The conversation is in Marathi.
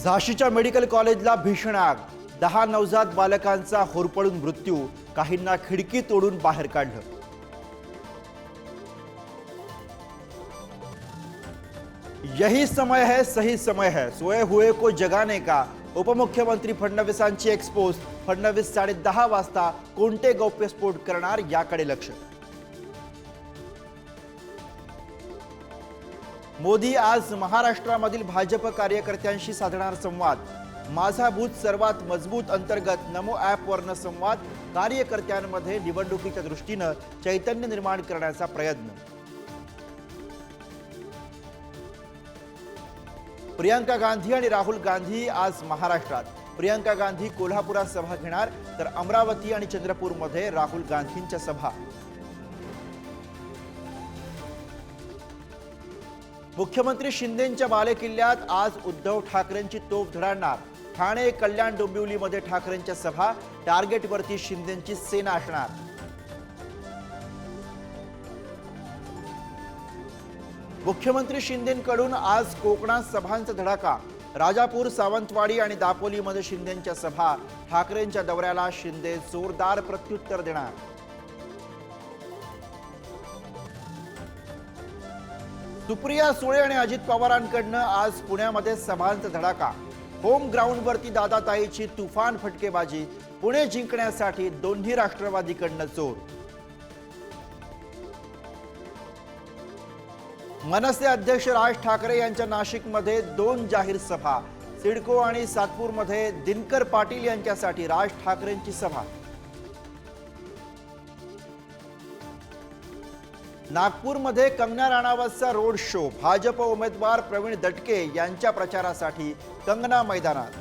झाशीच्या मेडिकल कॉलेजला भीषण आग, 10 नवजात बालकांचा होरपळून मृत्यू, काहींना खिडकी तोडून बाहेर काढलं। यही समय है, सही समय है, सोए हुए को जगाने का। उपमुख्यमंत्री फडणवीसांची एक्सपोज। फडणवीस 10:30 वाजता कोणते गौप्यस्फोट करणार याकडे लक्ष। मोदी आज महाराष्ट्रामधील भाजप कार्यकर्त्यांशी साधणार संवाद। माझा बूथ सर्वात मजबूत अंतर्गत नमो ॲपवरनं संवाद। कार्यकर्त्यांमध्ये निवडणुकीच्या दृष्टीने चैतन्य निर्माण करण्याचा प्रयत्न। प्रियंका गांधी आणि राहुल गांधी आज महाराष्ट्रात। प्रियंका गांधी कोल्हापुरात सभा घेणार, तर अमरावती आणि चंद्रपूरमध्ये राहुल गांधींच्या सभा। मुख्यमंत्री शिंदेंच्या बालेकिल्ल्यात आज उद्धव ठाकरेंची तोफ धडाडणार। ठाणे, कल्याण, डोंबिवलीमध्ये ठाकरेंच्या सभा। टार्गेटवरती शिंदेंची सेना असणार। मुख्यमंत्री शिंदेंकडून आज कोकणात सभांचा धडाका। राजापूर, सावंतवाडी आणि दापोलीमध्ये शिंदेंच्या सभा। ठाकरेंच्या दौऱ्याला शिंदे जोरदार प्रत्युत्तर देणार। सुप्रिया सुळे आणि अजित पवारांकडनं आज पुण्यामध्ये सभांचा धडाका। होम ग्राउंडवरती दादाताईची तुफान फटकेबाजी। पुणे जिंकण्यासाठी दोन्ही राष्ट्रवादीकडनं जोर। मनसे अध्यक्ष राज ठाकरे यांच्या नाशिकमध्ये 2 जाहीर सभा। सिडको आणि सातपूरमध्ये दिनकर पाटील यांच्यासाठी राज ठाकरेंची सभा। नागपूरमध्ये कंगना राणावतचा रोड शो। भाजप उमेदवार प्रवीण दटके यांच्या प्रचारासाठी कंगना मैदानात।